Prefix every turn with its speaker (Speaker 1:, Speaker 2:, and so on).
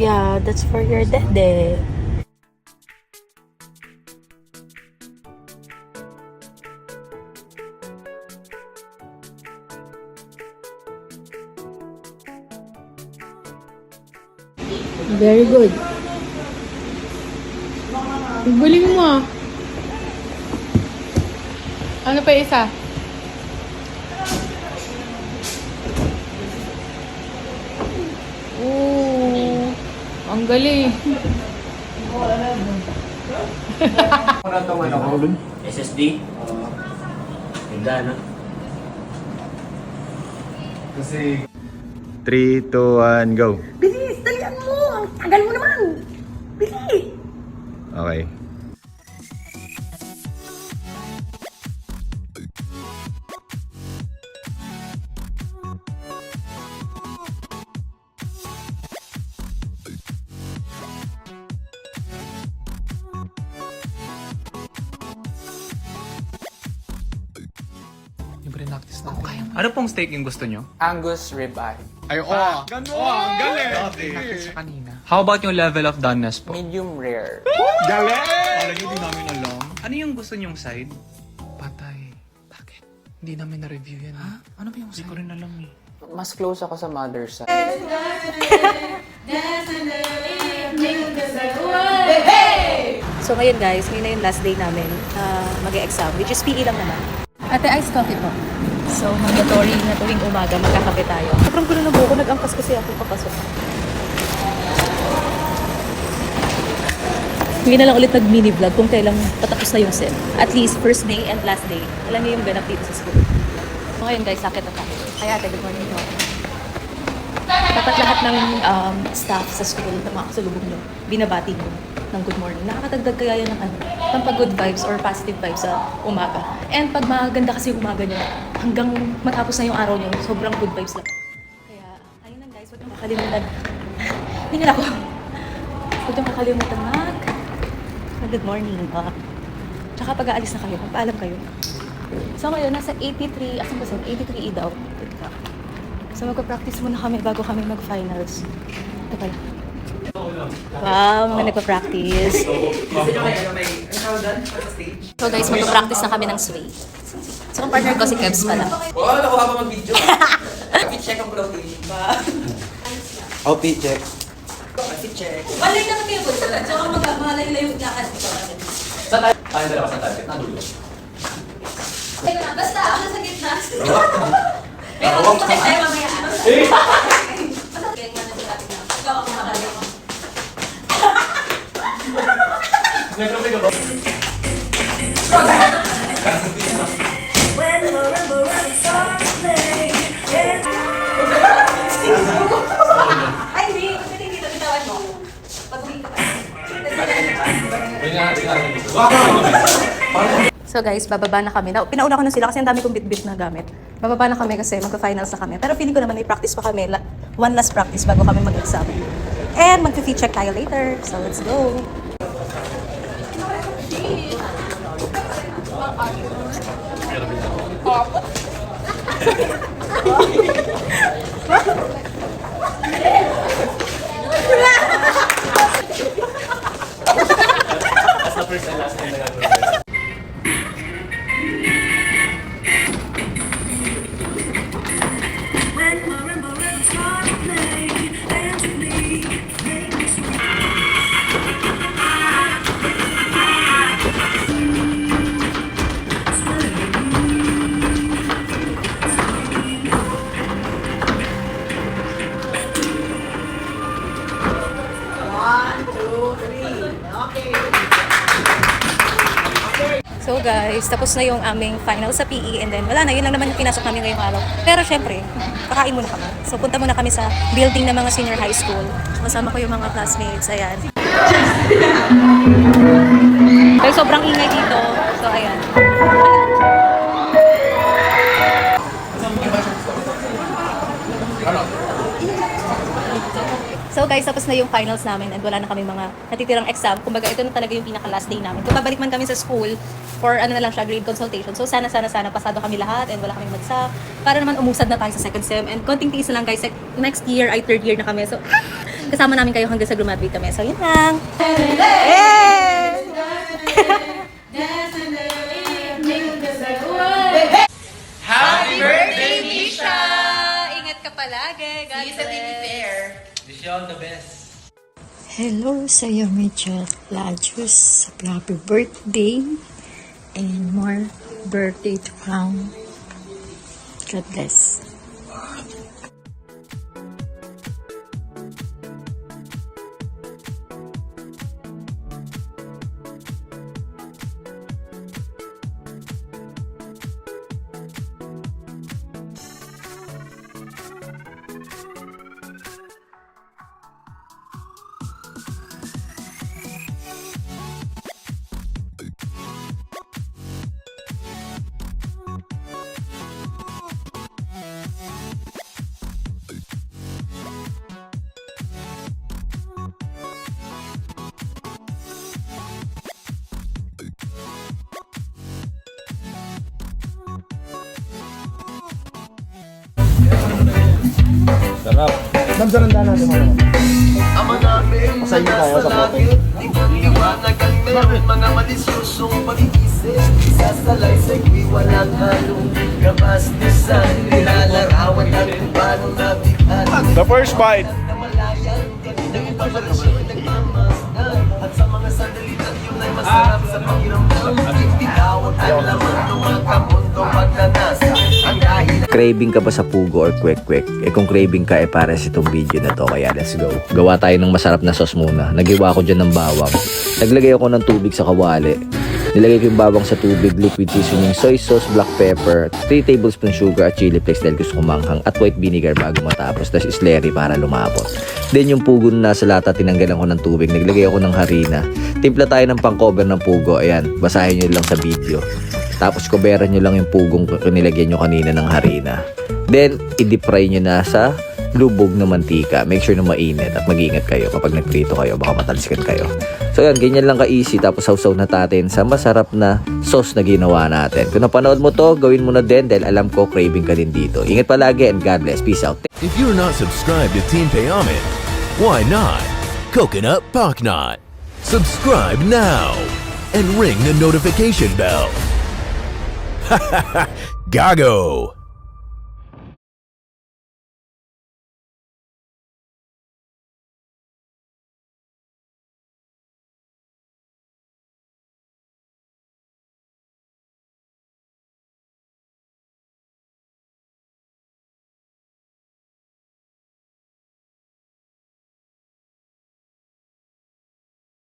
Speaker 1: Yeah, that's for your dede. Very good. Galing mo ah. Ano pa isa? Oo. Ang galing.
Speaker 2: Ano itong ano ko? SSD? Ganda, no? Kasi...
Speaker 3: 3, 2, 1, go.
Speaker 1: Bilis! Dalian mo! Ang tagal mo naman! Bilis!
Speaker 3: Okay.
Speaker 4: Yung pre-practice natin. Ano pong steak yung gusto nyo?
Speaker 5: Angus ribeye.
Speaker 4: Ay, ang galing! Pre-practice siya kanina. How about yung level of doneness po?
Speaker 5: Medium rare.
Speaker 4: Parang hindi namin alam. Ano yung gusto nyong side? Patay. Bakit? Hindi namin na-review yan. Ha? Ano ba yung side? Hindi ko rin alam eh.
Speaker 5: Mas close ako sa mother's side.
Speaker 1: So ngayon guys, ngayon na yung last day namin mag-e-exam, which is PE lang naman. Ate, iced coffee po. So, mandatory na tuwing umaga, magkakape tayo. Sobrang gulo na buko, nag-angkas kasi ako papasok. Hindi na lang ulit nag-mini vlog kung kailang patapos na yung sem. At least, first day and last day. Alam niyo yung ganap dito sa school. So ngayon guys, sakit na tayo. Ay ate, good morning po. Dapat lahat ng staff sa school na mga kasalubong nyo, binabati nyo ng good morning. Nakakadagdag kaya yan ng good vibes or positive vibes sa umaga. And pag maganda kasi yung umaga nyo, hanggang matapos na yung araw nyo, sobrang good vibes lang. Kaya, ayun lang guys, huwag nyo makalimutan. Tingnan ako. Huwag nyo makalimutan good morning. Tsaka pag aalis na kayo, magpaalam kayo. So ngayon, nasa 83, asan ba saan? 83 daw. So magpa-practice muna kami bago kami mag-finals. Ito pala. Wow, mga nagpa-practice. So guys, magpa-practice na kami ng sway. So ang partner ko si Kebs pala.
Speaker 5: Wow, nakuha pa mag-video. I-check ang protein ba?
Speaker 2: Outfit check.
Speaker 5: I-check.
Speaker 1: Malay na kami po. So malay-lay yung lakad.
Speaker 2: Saan tayo? Tayo dalawa sa target. Nadulo.
Speaker 1: Basta, ako sa gitna. Pero kung bakit tayo mamaya. Basta, galing na natin natin na. Ikaw ako makalayo ko. Ay, hindi. Kasi dito, bitawan mo. Pag uwi ka pa. So guys, bababa na kami. Pinauna ko na sila kasi ang dami kong bit-bit na gamit. Bababa na kami kasi magka-finals na kami. Pero feeling ko naman may practice pa kami. One last practice bago kami mag-exam. And mag-fit check tayo later. So let's go!
Speaker 2: That's the first and last time na gagawin.
Speaker 1: So guys, tapos na yung aming final sa PE and then wala na, yun lang naman yung pinasok namin ngayong araw. Pero syempre, kakain muna kami. So punta muna kami sa building ng mga senior high school. Kasama ko yung mga classmates, ayan. Dahil sobrang ingay dito, so ayan. So guys, tapos na yung finals namin and wala na kami mga natitirang exam. Kumbaga, ito na talaga yung pinaka-last day namin. Kung babalik man kami sa school for ano na lang siya, grade consultation. So sana pasado kami lahat and wala kaming magsak. Para naman umusad na tayo sa second sem. And konting tiis na lang guys, next year ay third year na kami. So kasama namin kayo hanggang sa graduate kami. So, yun lang. Hey!
Speaker 5: Happy birthday, Misha!
Speaker 1: Ingat ka palagi. God
Speaker 5: See you sa TV Fair.
Speaker 2: Wish you all the best.
Speaker 6: Hello sa'yo, Mitchell Lajus. Happy birthday and more birthday to come. God bless.
Speaker 7: Ama namin na nasa langit, liwanag ang meron mga malisyosong pag-iisip. Isasalaysay ko'y walang halong kabastusan. Nilalarawan at kung paano nabighan.
Speaker 3: The first bite.
Speaker 7: Na malayan, ng impormasyon nagmamasdan. At sa mga sandalitan yun ay masarap sa pakiramdam. Bigawag ang laman ng mga kamundong pagdanasa. Ang dahil
Speaker 8: Craving ka ba sa pugo or kwek-kwek? Eh kung craving ka, eh para sa itong video na to. Kaya let's go. Gawa tayo ng masarap na sauce muna. Nagiwa ko dyan ng bawang. Naglagay ako ng tubig sa kawali. Nilagay ko yung bawang sa tubig, liquid seasoning, soy sauce, black pepper, 3 tablespoon sugar at chili flakes dahil gusto ko manghang, at white vinegar bago matapos. Tapos slurry para lumapot. Then yung pugo na nasa lata, tinanggalan ko ng tubig. Naglagay ako ng harina. Timpla tayo ng pang-cover ng pugo. Ayan, basahin nyo lang sa video. Tapos kuberan nyo lang yung pugong nilagyan nyo kanina ng harina. Then, i-deep fry nyo na sa lubog na mantika. Make sure na mainit at mag-iingat kayo kapag nagprito kayo. Baka matalsikan kayo. So yan, ganyan lang ka-easy. Tapos sausaw na natin sa masarap na sauce na ginawa natin. Kung napanood mo to, gawin mo na din dahil alam ko craving ka din dito. Ingat palagi and God bless. Peace out.
Speaker 9: If you're not subscribed to Team Payaman, why not? Coconut Pocknot. Subscribe now and ring the notification bell. Gago!